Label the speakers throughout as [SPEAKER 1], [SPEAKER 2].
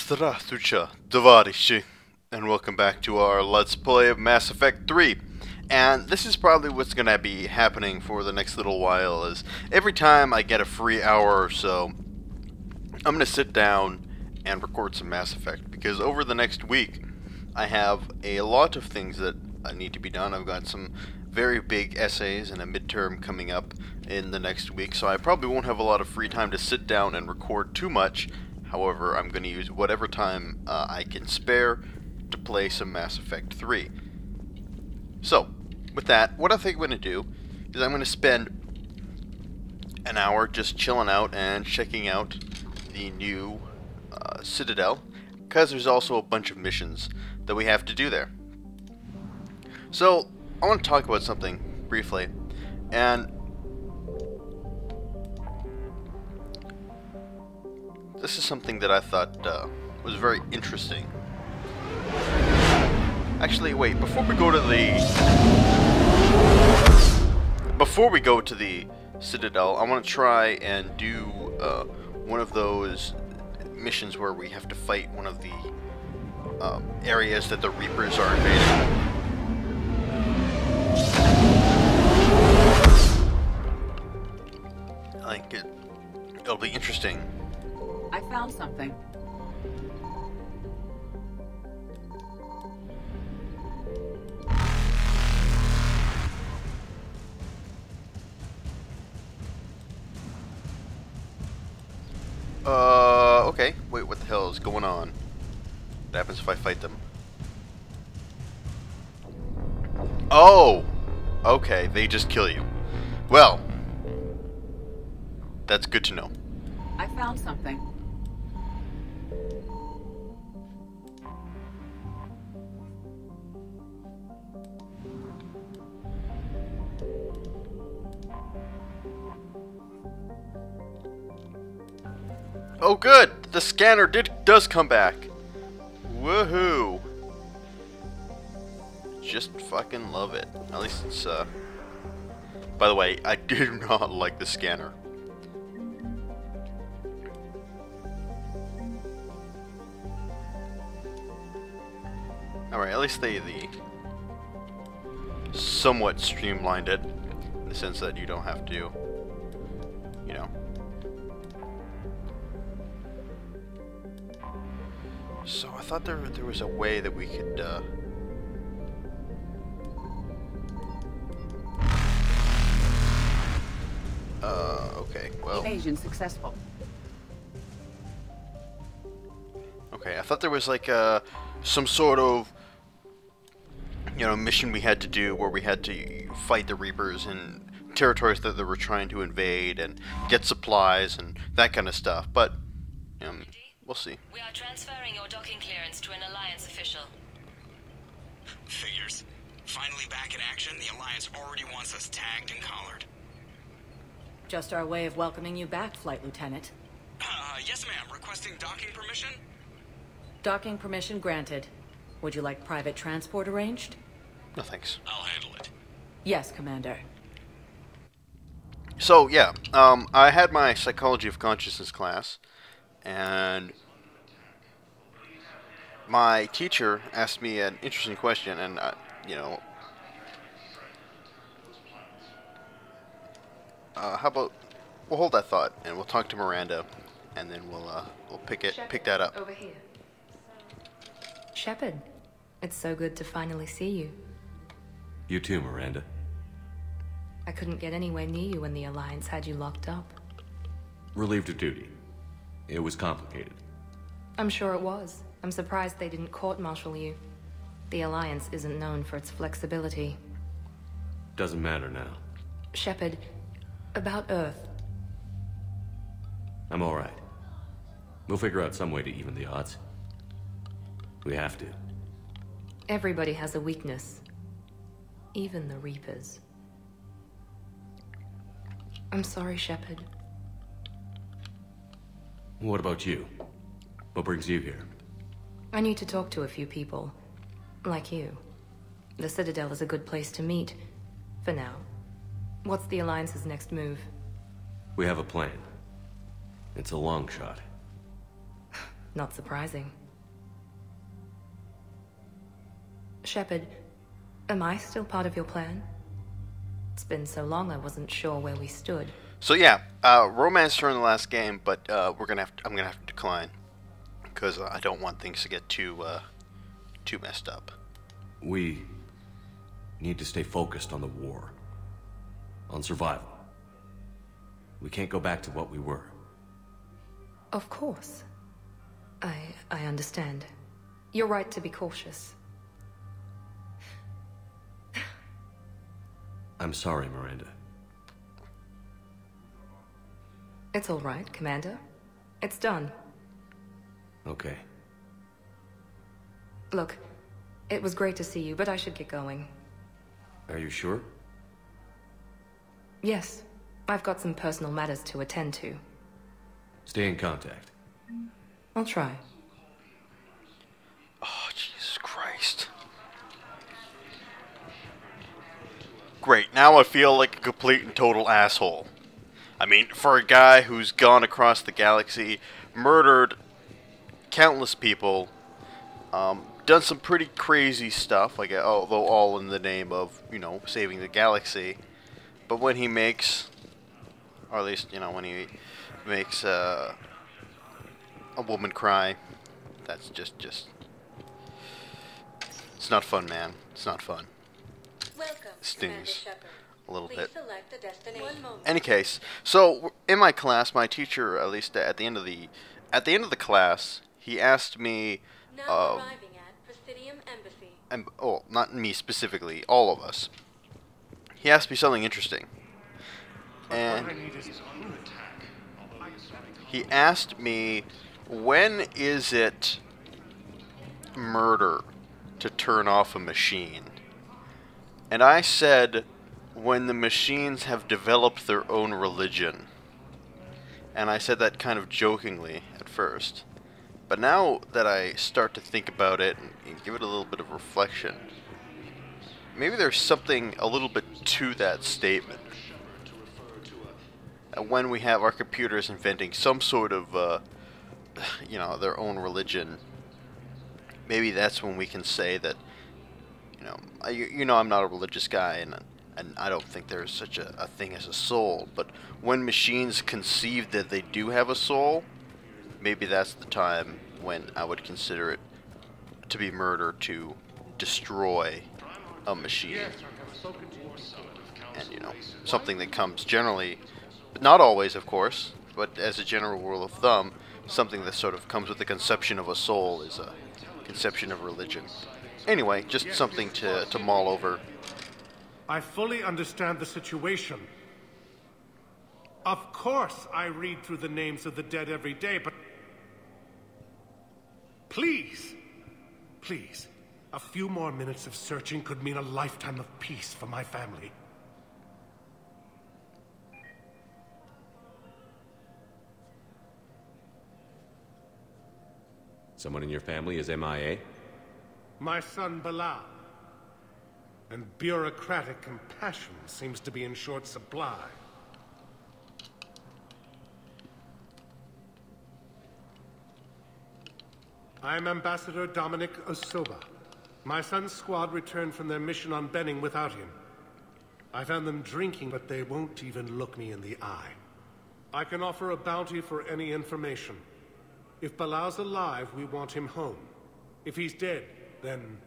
[SPEAKER 1] Здравствуйте, товарищи, and welcome back to our Let's Play of Mass Effect 3. And this is probably what's going to be happening for the next little while, is every time I get a free hour or so, I'm going to sit down and record some Mass Effect, because over the next week, I have a lot of things that need to be done. I've got some very big essays and a midterm coming up in the next week, so I probably won't have a lot of free time to sit down and record too much. However, I'm going to use whatever time I can spare to play some Mass Effect 3. So, with that, what I think I'm going to do is I'm going to spend an hour just chilling out and checking out the new Citadel, because there's also a bunch of missions that we have to do there. So, I want to talk about something briefly, and this is something that I thought was very interesting. Actually, wait, before we go to the Citadel, I want to try and do one of those missions where we have to fight one of the areas that the Reapers are invading. I think it'll be interesting.
[SPEAKER 2] I found something.
[SPEAKER 1] Okay. Wait, what the hell is going on? What happens if I fight them? Oh! Okay, they just kill you. Well, that's good to know.
[SPEAKER 2] I found something.
[SPEAKER 1] Oh good! The scanner does come back! Woohoo! Just fucking love it. At least it's, by the way, I do not like the scanner. Alright, at least they somewhat streamlined it, in the sense that you don't have to, you know. So I thought there was a way that we could, okay, well.
[SPEAKER 2] Evasion successful.
[SPEAKER 1] Okay, I thought there was like some sort of, you know, mission we had to do where we had to fight the Reapers in territories that they were trying to invade and get supplies and that kind of stuff, but we'll see.
[SPEAKER 3] We are transferring your docking clearance to an Alliance official.
[SPEAKER 4] Figures. Finally back in action, the Alliance already wants us tagged and collared.
[SPEAKER 2] Just our way of welcoming you back, Flight Lieutenant.
[SPEAKER 4] Yes ma'am, requesting docking permission?
[SPEAKER 2] Docking permission granted. Would you like private transport arranged?
[SPEAKER 1] No thanks.
[SPEAKER 4] I'll handle it.
[SPEAKER 2] Yes, Commander.
[SPEAKER 1] So yeah, I had my Psychology of Consciousness class, and my teacher asked me an interesting question, and you know, how about we'll hold that thought and we'll talk to Miranda, and then we'll pick that up.
[SPEAKER 5] Over here. Shepard, it's so good to finally see you.
[SPEAKER 6] You too, Miranda.
[SPEAKER 5] I couldn't get anywhere near you when the Alliance had you locked up.
[SPEAKER 6] Relieved of duty. It was complicated.
[SPEAKER 5] I'm sure it was. I'm surprised they didn't court-martial you. The Alliance isn't known for its flexibility.
[SPEAKER 6] Doesn't matter now.
[SPEAKER 5] Shepard, about Earth.
[SPEAKER 6] I'm alright. We'll figure out some way to even the odds. We have to.
[SPEAKER 5] Everybody has a weakness. Even the Reapers. I'm sorry, Shepard.
[SPEAKER 6] What about you? What brings you here?
[SPEAKER 5] I need to talk to a few people. Like you. The Citadel is a good place to meet. For now. What's the Alliance's next move?
[SPEAKER 6] We have a plan. It's a long shot.
[SPEAKER 5] Not surprising. Shepard, am I still part of your plan? It's been so long I wasn't sure where we stood.
[SPEAKER 1] So yeah, romance during the last game, but I'm gonna have to decline because I don't want things to get too messed up.
[SPEAKER 6] We need to stay focused on the war, on survival. We can't go back to what we were.
[SPEAKER 5] Of course. I understand. You're right to be cautious.
[SPEAKER 6] I'm sorry, Miranda.
[SPEAKER 5] It's all right, Commander. It's done.
[SPEAKER 6] Okay.
[SPEAKER 5] Look, it was great to see you, but I should get going.
[SPEAKER 6] Are you sure?
[SPEAKER 5] Yes. I've got some personal matters to attend to.
[SPEAKER 6] Stay in contact.
[SPEAKER 5] I'll try.
[SPEAKER 1] Oh, Jesus Christ. Great, now I feel like a complete and total asshole. I mean, for a guy who's gone across the galaxy, murdered countless people, done some pretty crazy stuff, like although all in the name of, you know, saving the galaxy. But when he makes, or at least, you know, when he makes a woman cry, that's just it's not fun, man. It's not fun.
[SPEAKER 7] Welcome,
[SPEAKER 1] Stings a little bit.
[SPEAKER 7] select a destination. 1 moment.
[SPEAKER 1] Any case, so in my class, my teacher, at least at the end of the class, he asked me,
[SPEAKER 7] Now arriving at Presidium Embassy.
[SPEAKER 1] and oh, not me specifically, all of us. He asked me something interesting, and he asked me, when is it murder to turn off a machine? And I said, when the machines have developed their own religion. And I said that kind of jokingly at first. But now that I start to think about it and give it a little bit of reflection, maybe there's something a little bit to that statement. And when we have our computers inventing some sort of, you know, their own religion, maybe that's when we can say that, you know, I'm not a religious guy, and I don't think there's such a thing as a soul. But when machines conceive that they do have a soul, maybe that's the time when I would consider it to be murder to destroy a machine. And, you know, something that comes generally, but not always, of course, but as a general rule of thumb, something that sort of comes with the conception of a soul is a conception of religion. Anyway, just something to mull over.
[SPEAKER 8] I fully understand the situation. Of course I read through the names of the dead every day, but... Please, please, a few more minutes of searching could mean a lifetime of peace for my family.
[SPEAKER 6] Someone in your family is MIA?
[SPEAKER 8] My son Bilal. And bureaucratic compassion seems to be in short supply. I'm Ambassador Dominic Osoba. My son's squad returned from their mission on Benning without him. I found them drinking, but they won't even look me in the eye. I can offer a bounty for any information. If Bilal's alive, we want him home. If he's dead, then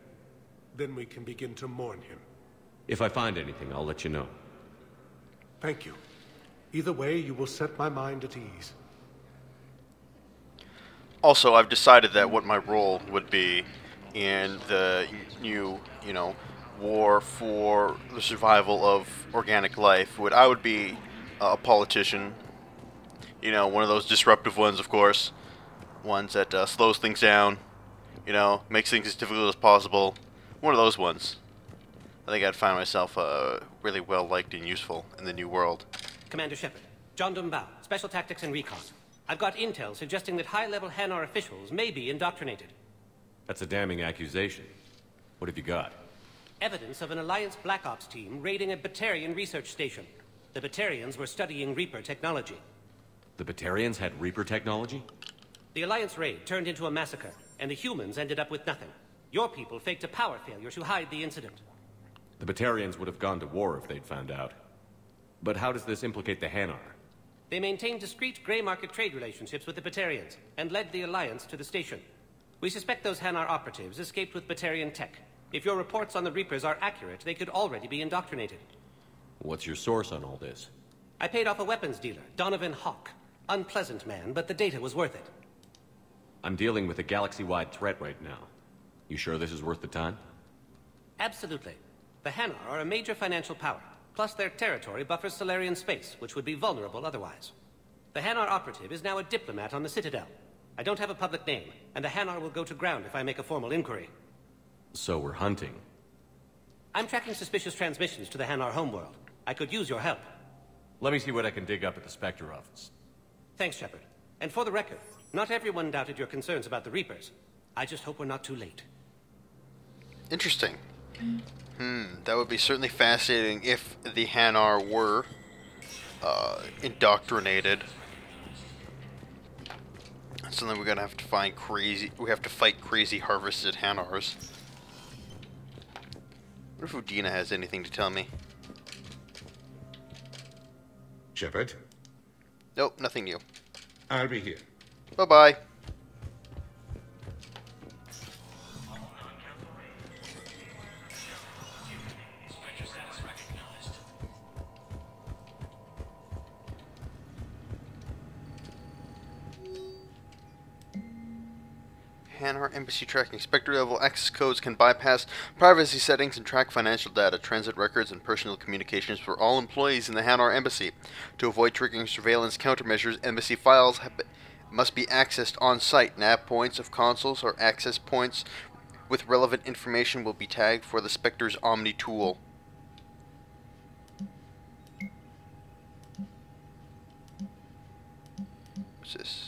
[SPEAKER 8] we can begin to mourn him.
[SPEAKER 6] If I find anything, I'll let you know.
[SPEAKER 8] Thank you. Either way, you will set my mind at ease.
[SPEAKER 1] Also, I've decided that what my role would be in the new, you know, war for the survival of organic life. I would be a politician. You know, one of those disruptive ones, of course. Ones that slows things down. You know, makes things as difficult as possible. One of those ones. I think I'd find myself really well liked and useful in the new world.
[SPEAKER 9] Commander Shepard, John Dumbao, Special Tactics and Recon. I've got intel suggesting that high-level Hanar officials may be indoctrinated.
[SPEAKER 6] That's a damning accusation. What have you got?
[SPEAKER 9] Evidence of an Alliance Black Ops team raiding a Batarian research station. The Batarians were studying Reaper technology.
[SPEAKER 6] The Batarians had Reaper technology?
[SPEAKER 9] The Alliance raid turned into a massacre, and the humans ended up with nothing. Your people faked a power failure to hide the incident.
[SPEAKER 6] The Batarians would have gone to war if they'd found out. But how does this implicate the Hanar?
[SPEAKER 9] They maintained discreet gray market trade relationships with the Batarians, and led the Alliance to the station. We suspect those Hanar operatives escaped with Batarian tech. If your reports on the Reapers are accurate, they could already be indoctrinated.
[SPEAKER 6] What's your source on all this?
[SPEAKER 9] I paid off a weapons dealer, Donovan Hawk. Unpleasant man, but the data was worth it.
[SPEAKER 6] I'm dealing with a galaxy-wide threat right now. You sure this is worth the time?
[SPEAKER 9] Absolutely. The Hanar are a major financial power, plus their territory buffers Solarian space, which would be vulnerable otherwise. The Hanar operative is now a diplomat on the Citadel. I don't have a public name, and the Hanar will go to ground if I make a formal inquiry.
[SPEAKER 6] So we're hunting.
[SPEAKER 9] I'm tracking suspicious transmissions to the Hanar homeworld. I could use your help.
[SPEAKER 6] Let me see what I can dig up at the Spectre office.
[SPEAKER 9] Thanks, Shepard. And for the record, not everyone doubted your concerns about the Reapers. I just hope we're not too late.
[SPEAKER 1] Interesting. That would be certainly fascinating if the Hanar were indoctrinated. So then we're gonna have to find crazy. We have to fight crazy harvested Hanars. What if Udina has anything to tell me?
[SPEAKER 10] Shepard,
[SPEAKER 1] Nope, nothing new.
[SPEAKER 10] I'll be here.
[SPEAKER 1] Bye-bye. Hanar Embassy tracking. Spectre level access codes can bypass privacy settings and track financial data, transit records, and personal communications for all employees in the Hanar Embassy. To avoid triggering surveillance countermeasures, embassy files must be accessed on-site. Nav points of consoles or access points with relevant information will be tagged for the Spectre's Omni tool. What's this?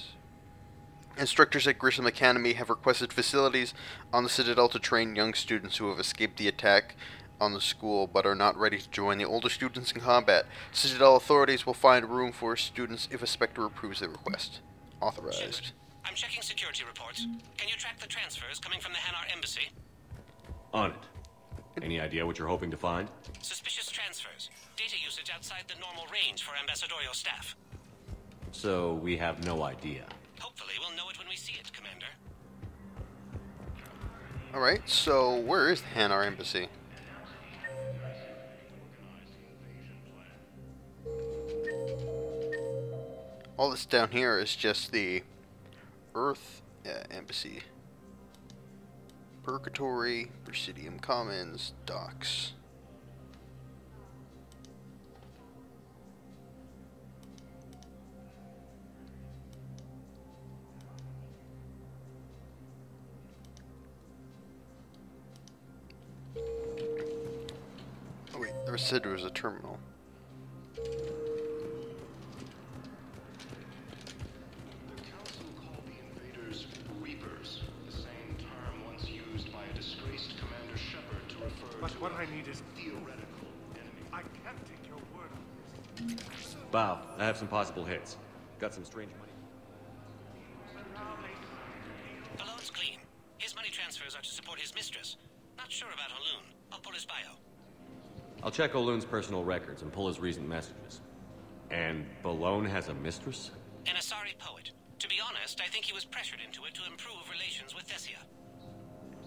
[SPEAKER 1] Instructors at Grissom Academy have requested facilities on the Citadel to train young students who have escaped the attack on the school but are not ready to join the older students in combat. Citadel authorities will find room for students if a Spectre approves their request. Authorized.
[SPEAKER 9] Shepard, I'm checking security reports. Can you track the transfers coming from the Hanar Embassy?
[SPEAKER 6] On it. Any idea what you're hoping to find?
[SPEAKER 9] Suspicious transfers. Data usage outside the normal range for ambassadorial staff.
[SPEAKER 6] So we have no idea.
[SPEAKER 9] Hopefully we'll know it when we see it, Commander.
[SPEAKER 1] Alright, so where is the Hanar Embassy? All that's down here is just the Earth Embassy. Purgatory, Presidium Commons, Docks. Oh wait, there said there was a terminal.
[SPEAKER 8] But what I need is theoretical. I can't take your word on this.
[SPEAKER 6] Bow, I have some possible hits. Got some strange money.
[SPEAKER 9] Alone's clean. His money transfers are to support his mistress. Not sure about Alone. I'll pull his bio.
[SPEAKER 6] I'll check Oloon's personal records and pull his recent messages. And Balone has a mistress?
[SPEAKER 9] An Asari poet. To be honest, I think he was pressured into it to improve relations with Thessia.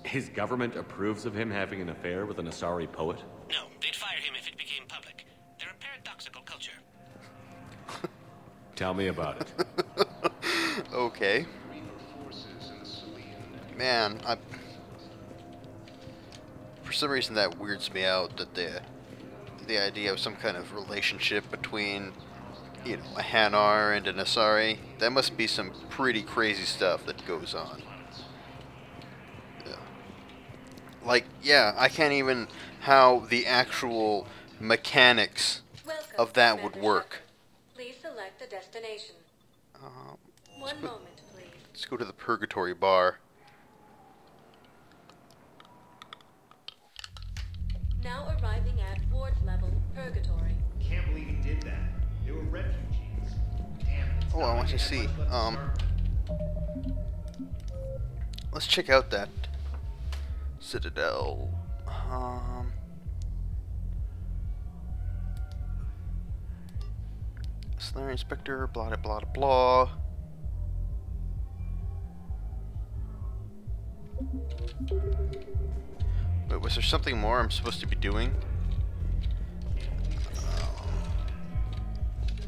[SPEAKER 6] His government approves of him having an affair with an Asari poet?
[SPEAKER 9] No, they'd fire him if it became public. They're a paradoxical culture.
[SPEAKER 6] Tell me about it.
[SPEAKER 1] Okay. Man, for some reason that weirds me out, that the idea of some kind of relationship between, you know, a Hanar and an Asari, that must be some pretty crazy stuff that goes on. Like, yeah, I can't even how the actual mechanics of that would work.
[SPEAKER 7] Please select a destination. One moment, please.
[SPEAKER 1] Let's go to the Purgatory Bar.
[SPEAKER 7] Now arriving at Ward's level, Purgatory.
[SPEAKER 11] Can't believe he did that. They were refugees. Damn it.
[SPEAKER 1] Oh, I want to see. Let's check out that Citadel. Stalin Inspector, blah blah blah blah. Wait, was there something more I'm supposed to be doing?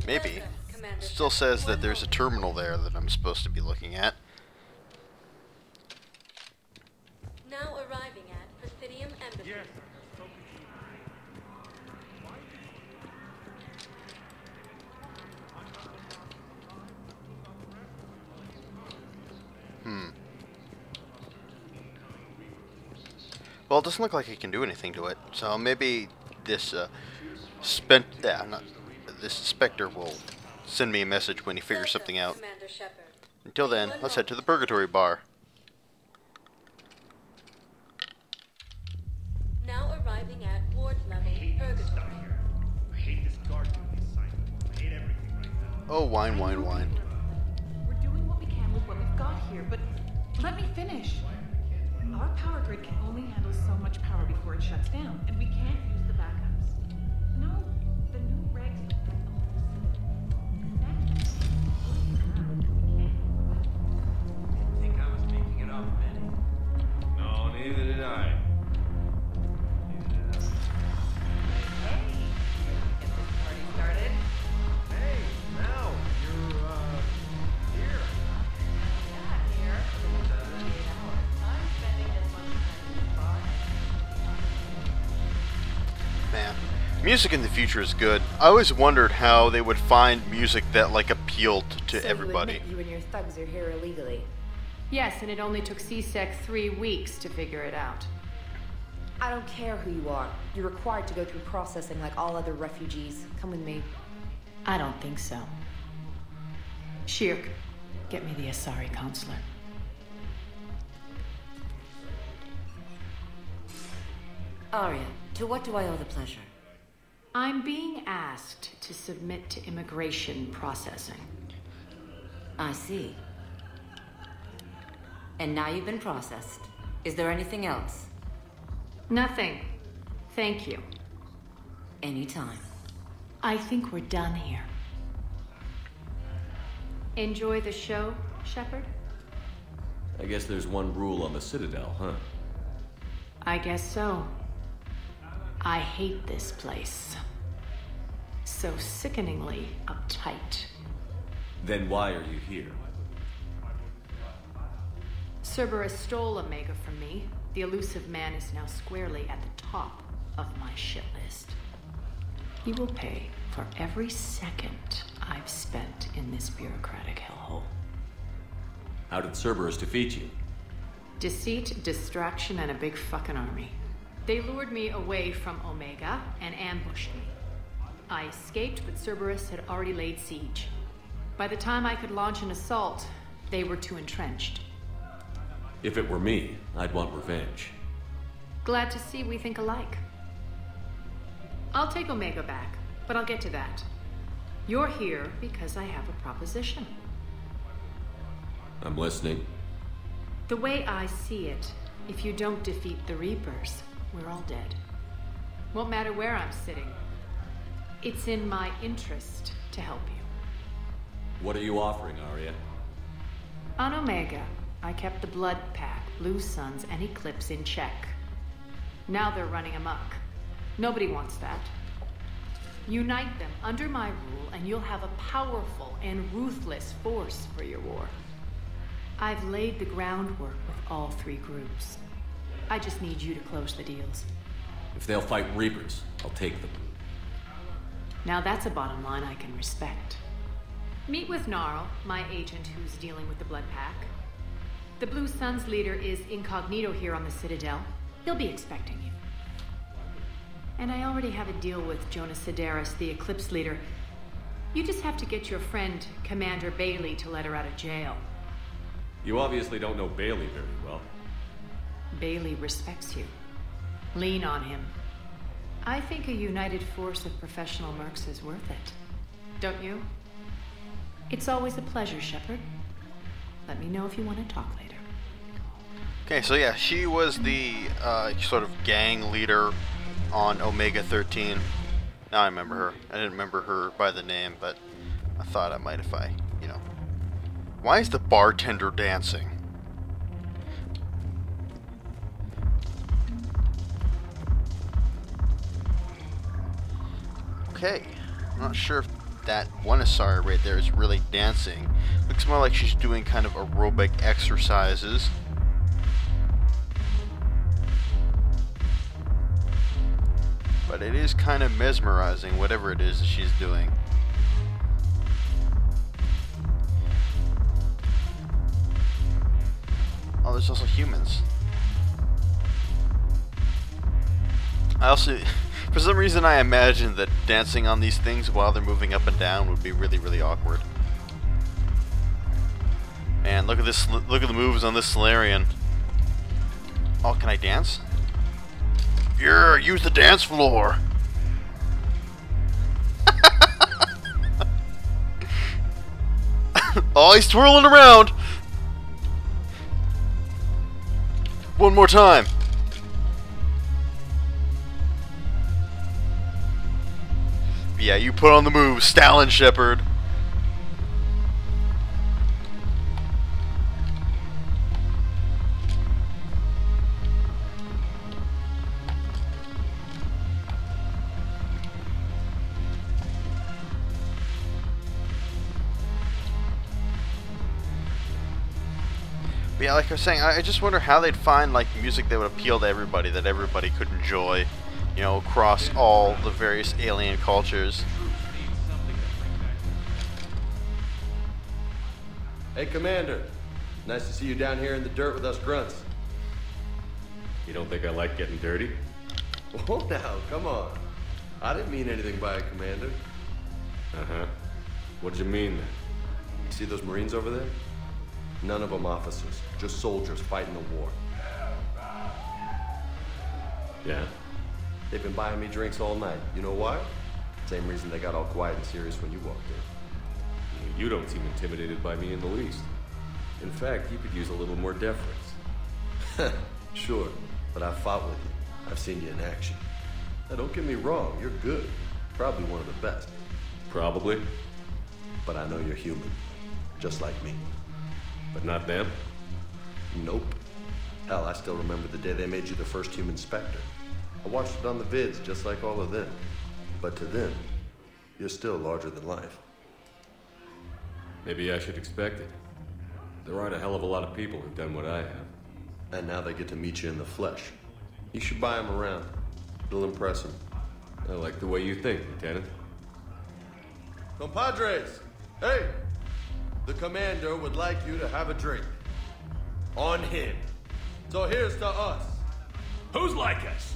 [SPEAKER 1] Maybe. Still says that there's a terminal there that I'm supposed to be looking at.
[SPEAKER 7] Now arriving at Presidium Embassy.
[SPEAKER 1] Well, it doesn't look like I can do anything to it, so maybe this this Spectre will send me a message when he figures something out.
[SPEAKER 7] Commander Shepard.
[SPEAKER 1] Until then, let's head to the Purgatory Bar.
[SPEAKER 7] Now arriving at ward level Purgatory.
[SPEAKER 11] I hate this guard duty assignment. I hate everything right now.
[SPEAKER 1] Oh, wine, wine, wine.
[SPEAKER 12] We're doing what we can with what we've got here, but let me finish. Our power grid can only handle so much power before it shuts down, and we can't use the backups. No, the new regs don't let the
[SPEAKER 11] I think I was making it up, Benny. No, neither did I.
[SPEAKER 12] Get this party started.
[SPEAKER 11] Hey, now you're here.
[SPEAKER 12] Yeah, I'm here. 48 hours. I'm spending as much time as possible.
[SPEAKER 1] Man, music in the future is good. I always wondered how they would find music that like appealed to everybody.
[SPEAKER 2] You and your thugs are here illegally.
[SPEAKER 5] Yes, and it only took CSEC 3 weeks to figure it out.
[SPEAKER 2] I don't care who you are. You're required to go through processing like all other refugees. Come with me.
[SPEAKER 13] I don't think so. Shirk, get me the Asari consulate.
[SPEAKER 2] Arya, to what do I owe the pleasure?
[SPEAKER 13] I'm being asked to submit to immigration processing.
[SPEAKER 2] I see. And now you've been processed. Is there anything else?
[SPEAKER 13] Nothing. Thank you.
[SPEAKER 2] Anytime.
[SPEAKER 13] I think we're done here.
[SPEAKER 5] Enjoy the show, Shepard?
[SPEAKER 6] I guess there's one rule on the Citadel, huh?
[SPEAKER 13] I guess so. I hate this place. So sickeningly uptight.
[SPEAKER 6] Then why are you here?
[SPEAKER 13] Cerberus stole Omega from me. The elusive man is now squarely at the top of my shit list. He will pay for every second I've spent in this bureaucratic hellhole.
[SPEAKER 6] How did Cerberus defeat you?
[SPEAKER 13] Deceit, distraction, and a big fucking army. They lured me away from Omega and ambushed me. I escaped, but Cerberus had already laid siege. By the time I could launch an assault, they were too entrenched.
[SPEAKER 6] If it were me, I'd want revenge.
[SPEAKER 13] Glad to see we think alike. I'll take Omega back, but I'll get to that. You're here because I have a proposition.
[SPEAKER 6] I'm listening.
[SPEAKER 13] The way I see it, if you don't defeat the Reapers, we're all dead. Won't matter where I'm sitting. It's in my interest to help you.
[SPEAKER 6] What are you offering, Arya?
[SPEAKER 13] On Omega, I kept the Blood Pack, Blue Suns, and Eclipse in check. Now they're running amok. Nobody wants that. Unite them under my rule, and you'll have a powerful and ruthless force for your war. I've laid the groundwork with all 3 groups. I just need you to close the deals.
[SPEAKER 6] If they'll fight Reapers, I'll take them.
[SPEAKER 13] Now that's a bottom line I can respect. Meet with Gnarl, my agent who's dealing with the Blood Pack. The Blue Suns leader is incognito here on the Citadel. He'll be expecting you. And I already have a deal with Jonas Sidaris, the Eclipse leader. You just have to get your friend, Commander Bailey, to let her out of jail.
[SPEAKER 6] You obviously don't know Bailey very well.
[SPEAKER 13] Bailey respects you. Lean on him. I think a united force of professional mercs is worth it. Don't you? It's always a pleasure, Shepard. Let me know if you want to talk later.
[SPEAKER 1] Okay, so yeah, she was the sort of gang leader on Omega 13. Now I remember her. I didn't remember her by the name, but I thought I might if I, you know. Why is the bartender dancing? Okay, I'm not sure if that one Asari right there is really dancing. Looks more like she's doing kind of aerobic exercises. But it is kind of mesmerizing, whatever it is that she's doing. Oh, there's also humans. I also, for some reason, I imagine that dancing on these things while they're moving up and down would be really, really awkward. Man, look at this! Look at the moves on this Solarian. Oh, can I dance? Yeah, use the dance floor. Oh, he's twirling around. One more time. Yeah, you put on the move, Stalin, Shepard. But yeah, like I was saying, I just wonder how they'd find like music that would appeal to everybody, that everybody could enjoy, you know, across all the various alien cultures.
[SPEAKER 6] Hey, Commander. Nice to see you down here in the dirt with us grunts.
[SPEAKER 14] You don't think I like getting dirty?
[SPEAKER 6] Oh, now, come on. I didn't mean anything by it, Commander.
[SPEAKER 14] Uh-huh. What did you mean then?
[SPEAKER 6] See those Marines over there? None of them officers, just soldiers fighting the war.
[SPEAKER 14] Yeah?
[SPEAKER 6] They've been buying me drinks all night. You know why? Same reason they got all quiet and serious when you walked in.
[SPEAKER 14] You don't seem intimidated by me in the least.
[SPEAKER 6] In fact, you could use a little more deference. Sure, but I've fought with you. I've seen you in action. Now, don't get me wrong, you're good. Probably one of the best.
[SPEAKER 14] Probably.
[SPEAKER 6] But I know you're human. Just like me.
[SPEAKER 14] But not them?
[SPEAKER 6] Nope. Hell, I still remember the day they made you the first human Spectre. I watched it on the vids, just like all of them. But to them, you're still larger than life.
[SPEAKER 14] Maybe I should expect it. There aren't a hell of a lot of people who've done what I have.
[SPEAKER 6] And now they get to meet you in the flesh. You should buy them around. It'll impress them.
[SPEAKER 14] I like the way you think, Lieutenant.
[SPEAKER 6] Compadres! Hey! The commander would like you to have a drink. On him. So here's to us.
[SPEAKER 11] Who's like us?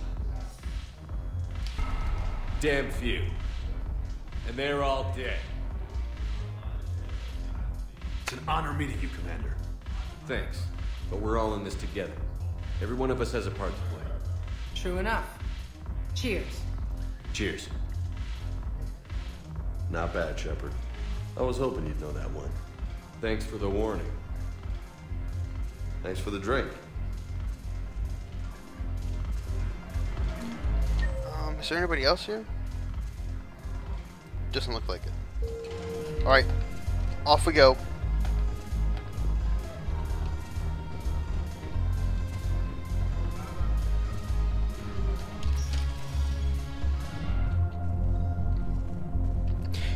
[SPEAKER 14] Damn few. And they're all dead.
[SPEAKER 11] It's an honor meeting you, Commander.
[SPEAKER 14] Thanks. But we're all in this together. Every one of us has a part to play.
[SPEAKER 13] True enough. Cheers.
[SPEAKER 14] Cheers.
[SPEAKER 6] Not bad, Shepard. I was hoping you'd know that one.
[SPEAKER 14] Thanks for the warning.
[SPEAKER 6] Thanks for the drink.
[SPEAKER 1] Is there anybody else here? Doesn't look like it. Alright, off we go.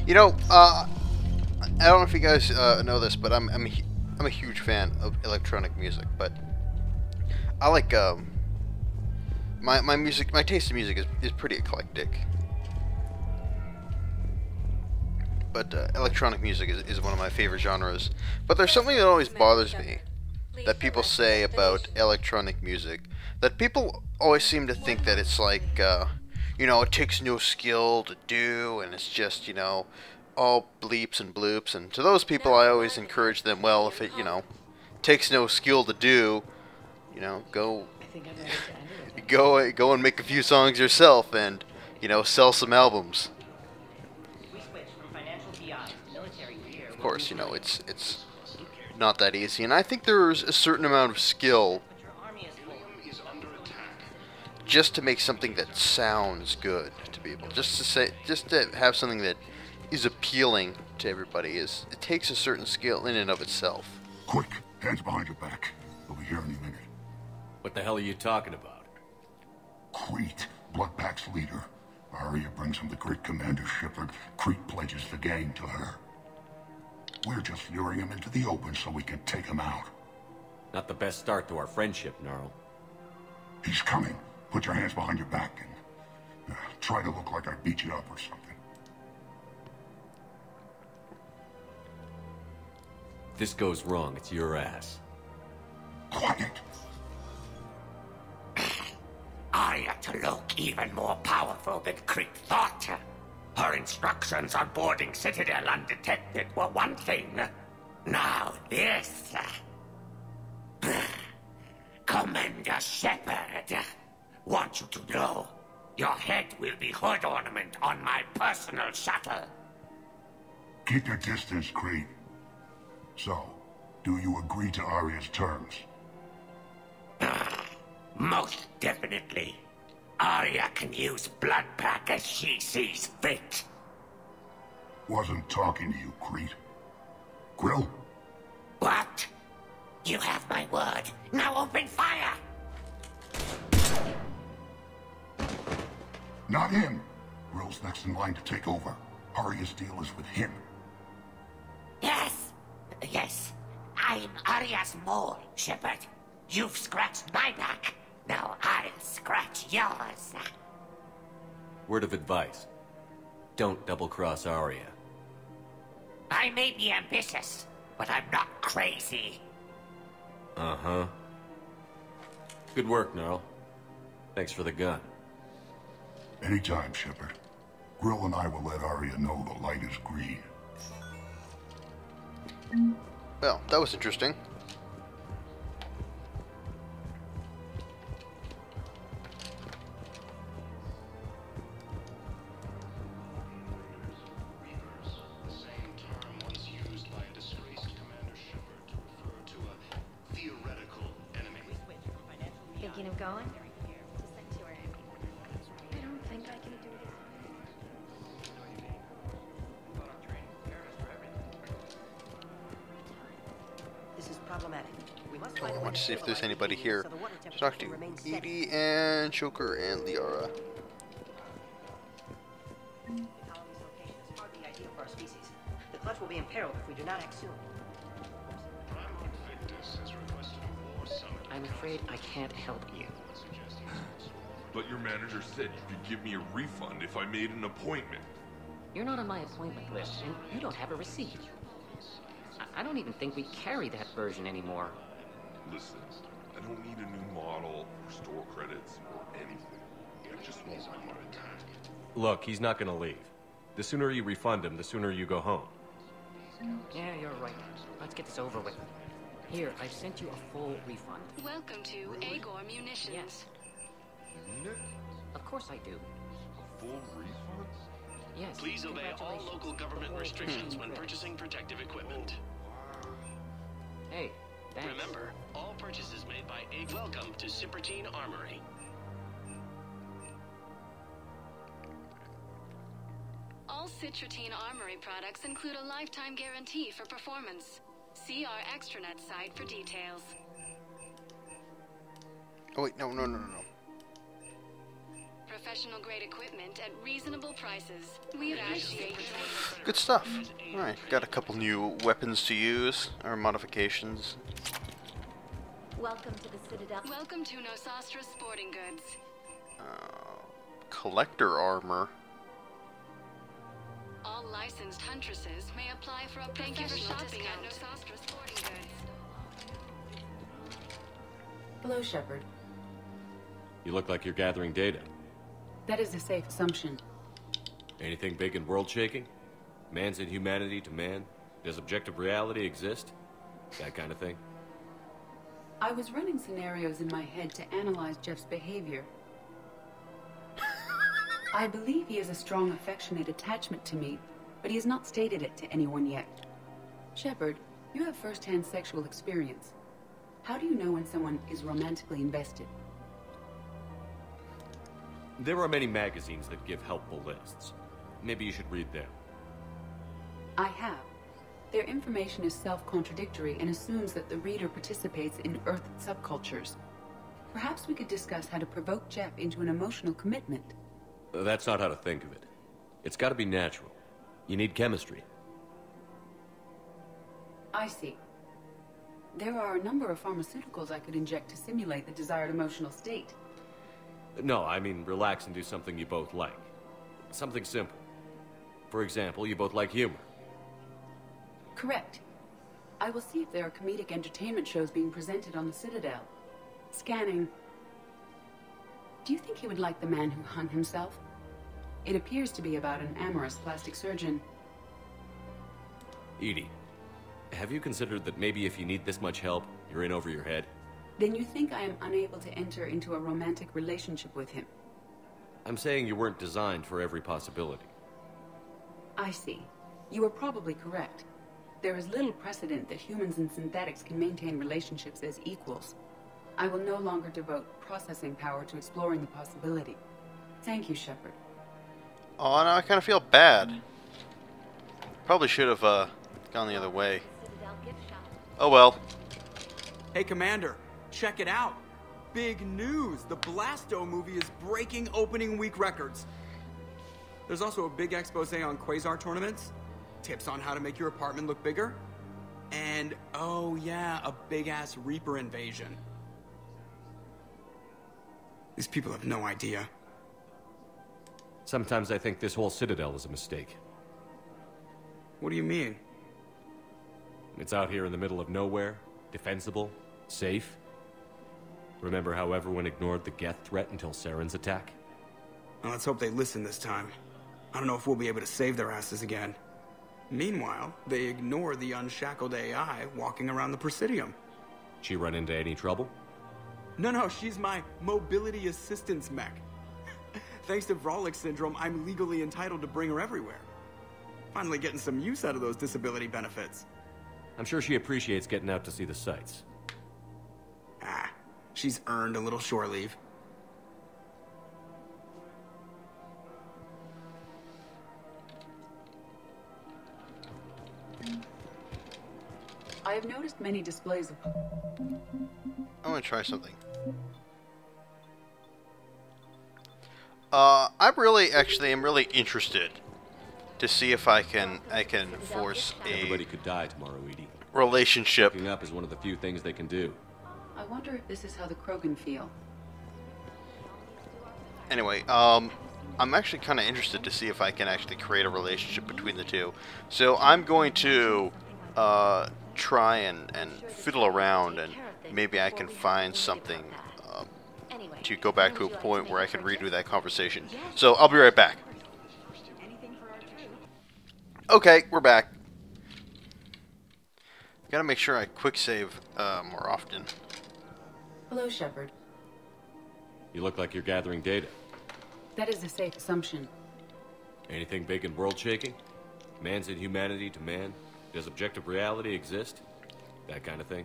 [SPEAKER 1] You know, I don't know if you guys know this, but I'm a huge fan of electronic music. But I like my taste in music is pretty eclectic. But electronic music is one of my favorite genres. But there's something that always bothers me that people say about electronic music. That people always seem to think that it's like, you know, it takes no skill to do, and it's just, you know, all bleeps and bloops. And to those people, I always encourage them, well, if it, you know, takes no skill to do, you know, go and make a few songs yourself, and, you know, sell some albums. Of course, you know, it's not that easy, and I think there's a certain amount of skill just to make something that sounds good to people. Just to have something that is appealing to everybody. It takes a certain skill in and of itself.
[SPEAKER 15] Quick, hands behind your back. We'll be here any minute.
[SPEAKER 14] What the hell are you talking about?
[SPEAKER 15] Crete, Bloodpack's leader. Arya brings him the great Commander Shepard. Crete pledges the gang to her. We're just luring him into the open so we can take him out.
[SPEAKER 14] Not the best start to our friendship, Gnarl.
[SPEAKER 15] He's coming. Put your hands behind your back and try to look like I beat you up or something.
[SPEAKER 14] If this goes wrong, it's your ass.
[SPEAKER 15] Quiet.
[SPEAKER 16] Arya to look even more powerful than Crete thought. Her instructions on boarding Citadel undetected were one thing. Now this. Commander Shepard. Want you to know, your head will be hood ornament on my personal shuttle.
[SPEAKER 15] Keep your distance, Crete. So, do you agree to Arya's terms?
[SPEAKER 16] Most definitely. Arya can use Bloodpack as she sees fit.
[SPEAKER 15] Wasn't talking to you, Crete. Grill?
[SPEAKER 16] What? You have my word. Now open fire!
[SPEAKER 15] Not him. Grill's next in line to take over. Arya's deal is with him.
[SPEAKER 16] Yes. Yes. I'm Arya's mole, Shepard. You've scratched my back. Now I'll scratch yours.
[SPEAKER 14] Word of advice. Don't double-cross Arya.
[SPEAKER 16] I may be ambitious, but I'm not crazy.
[SPEAKER 14] Uh-huh. Good work, Gnarl. Thanks for the gun.
[SPEAKER 15] Anytime, Shepard. Grill and I will let Arya know the light is green.
[SPEAKER 1] Well, that was interesting.
[SPEAKER 2] Thinking of going? I don't think I can do this.
[SPEAKER 17] This is problematic. We must
[SPEAKER 1] I want to see if there's anybody here to talk to. Edie and Choker and Liara.
[SPEAKER 17] The clutch will be imperiled if we do not act soon. I'm afraid I can't help you.
[SPEAKER 18] But your manager said you could give me a refund if I made an appointment.
[SPEAKER 17] You're not on my appointment list, and you don't have a receipt. I don't even think we carry that version anymore.
[SPEAKER 18] Listen, I don't need a new model or store credits or anything. I just want my money back.
[SPEAKER 14] Look, he's not gonna leave. The sooner you refund him, the sooner you go home.
[SPEAKER 17] Yeah, you're right. Let's get this over with. Here, I've sent you a full refund.
[SPEAKER 3] Welcome to Agor Munitions.
[SPEAKER 17] Yes.
[SPEAKER 18] You mean it?
[SPEAKER 17] Of course I do.
[SPEAKER 18] A full refund?
[SPEAKER 17] Yes.
[SPEAKER 19] Please obey all local government restrictions when purchasing protective equipment.
[SPEAKER 17] Hey, thanks.
[SPEAKER 19] Remember, all purchases made by A. Welcome to SHEPARD Armory.
[SPEAKER 3] All Citratine Armory products include a lifetime guarantee for performance. See our extranet site for details.
[SPEAKER 1] Oh wait, no.
[SPEAKER 3] Professional grade equipment at reasonable prices. We appreciate your
[SPEAKER 1] Good stuff. Alright, got a couple new weapons to use, or modifications.
[SPEAKER 2] Welcome to the Citadel.
[SPEAKER 3] Welcome to Nosastra Sporting Goods.
[SPEAKER 1] Collector armor.
[SPEAKER 3] All licensed huntresses may apply for a professional discount at Nosastra Sporting Goods.
[SPEAKER 20] Hello, Shepard.
[SPEAKER 14] You look like you're gathering data.
[SPEAKER 20] That is a safe assumption.
[SPEAKER 14] Anything big and world-shaking? Man's inhumanity to man? Does objective reality exist? That kind of thing?
[SPEAKER 20] I was running scenarios in my head to analyze Jeff's behavior. I believe he has a strong affectionate attachment to me, but he has not stated it to anyone yet. Shepard, you have first-hand sexual experience. How do you know when someone is romantically invested?
[SPEAKER 14] There are many magazines that give helpful lists. Maybe you should read them.
[SPEAKER 20] I have. Their information is self-contradictory and assumes that the reader participates in Earth subcultures. Perhaps we could discuss how to provoke Jeff into an emotional commitment.
[SPEAKER 14] That's not how to think of it. It's got to be natural. You need chemistry.
[SPEAKER 20] I see. There are a number of pharmaceuticals I could inject to simulate the desired emotional state.
[SPEAKER 14] No, I mean relax and do something you both like. Something simple. For example, you both like humor.
[SPEAKER 20] Correct. I will see if there are comedic entertainment shows being presented on the Citadel. Scanning. Do you think he would like The Man Who Hung Himself? It appears to be about an amorous plastic surgeon.
[SPEAKER 14] Edie, have you considered that maybe if you need this much help, you're in over your head?
[SPEAKER 20] Then you think I am unable to enter into a romantic relationship with him?
[SPEAKER 14] I'm saying you weren't designed for every possibility.
[SPEAKER 20] I see. You are probably correct. There is little precedent that humans and synthetics can maintain relationships as equals. I will no longer devote processing power to exploring the possibility. Thank you, Shepard.
[SPEAKER 1] Oh, now I kind of feel bad. Probably should have gone the other way. Oh well.
[SPEAKER 21] Hey, Commander, check it out. Big news! The Blasto movie is breaking opening week records. There's also a big expose on quasar tournaments, tips on how to make your apartment look bigger, and, oh yeah, a big-ass Reaper invasion. These people have no idea.
[SPEAKER 14] Sometimes I think this whole Citadel is a mistake.
[SPEAKER 21] What do you mean?
[SPEAKER 14] It's out here in the middle of nowhere, defensible, safe. Remember how everyone ignored the Geth threat until Saren's attack?
[SPEAKER 21] Well, let's hope they listen this time. I don't know if we'll be able to save their asses again. Meanwhile, they ignore the unshackled AI walking around the Presidium.
[SPEAKER 14] She run into any trouble?
[SPEAKER 21] No, she's my mobility assistance mech. Thanks to Vrolic syndrome, I'm legally entitled to bring her everywhere. Finally getting some use out of those disability benefits.
[SPEAKER 14] I'm sure she appreciates getting out to see the sights.
[SPEAKER 21] Ah, she's earned a little shore leave.
[SPEAKER 20] I have noticed many displays of...
[SPEAKER 1] I want to try something. I'm really interested to see if I can force
[SPEAKER 14] Everybody could die tomorrow, Edie.
[SPEAKER 1] Relationship.
[SPEAKER 14] Picking up is one of the few things they can do.
[SPEAKER 20] I wonder if this is how the Krogan feel.
[SPEAKER 1] Anyway, I'm actually kind of interested to see if I can actually create a relationship between the two. So I'm going to try and fiddle around, and maybe I can find something to go back to a point where I can redo that conversation. So I'll be right back. Okay, we're back. Gotta make sure I quick save more often.
[SPEAKER 20] Hello, Shepard.
[SPEAKER 14] You look like you're gathering data.
[SPEAKER 20] That is a safe assumption.
[SPEAKER 14] Anything big and world-shaking? Man's inhumanity to man? Does objective reality exist? That kind of thing?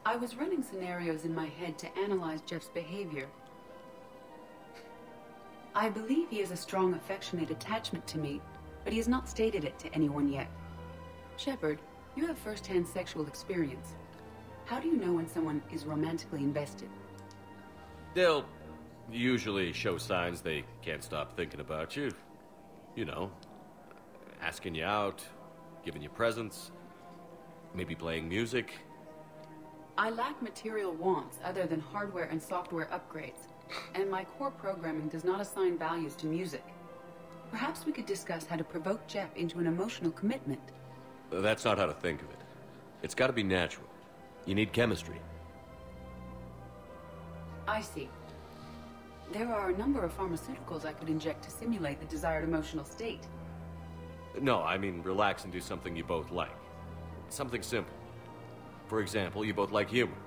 [SPEAKER 20] I was running scenarios in my head to analyze Jeff's behavior. I believe he has a strong affectionate attachment to me, but he has not stated it to anyone yet. Shepard, you have first-hand sexual experience. How do you know when someone is romantically invested?
[SPEAKER 14] They'll usually show signs they can't stop thinking about you. You know, asking you out, giving you presents, maybe playing music.
[SPEAKER 20] I lack material wants other than hardware and software upgrades, and my core programming does not assign values to music. Perhaps we could discuss how to provoke Jeff into an emotional commitment.
[SPEAKER 14] That's not how to think of it. It's got to be natural. You need chemistry.
[SPEAKER 20] I see. There are a number of pharmaceuticals I could inject to simulate the desired emotional state.
[SPEAKER 14] No, I mean relax and do something you both like. Something simple. For example, you both like humor.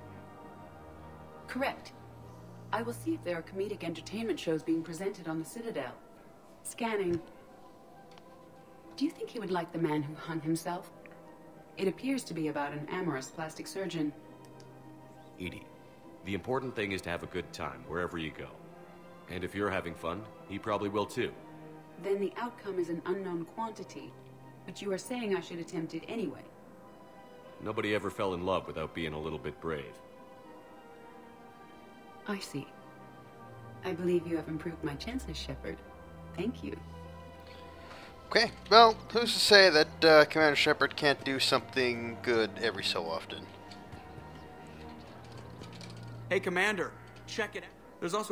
[SPEAKER 20] Correct. I will see if there are comedic entertainment shows being presented on the Citadel. Scanning. Do you think he would like The Man Who Hung Himself? It appears to be about an amorous plastic surgeon.
[SPEAKER 14] Edie, the important thing is to have a good time wherever you go. And if you're having fun, he probably will too.
[SPEAKER 20] Then the outcome is an unknown quantity. But you are saying I should attempt it anyway.
[SPEAKER 14] Nobody ever fell in love without being a little bit brave.
[SPEAKER 20] I see. I believe you have improved my chances, Shepard. Thank you.
[SPEAKER 1] Okay, well, who's to say that Commander Shepard can't do something good every so often?
[SPEAKER 21] Hey, Commander, check it out. There's also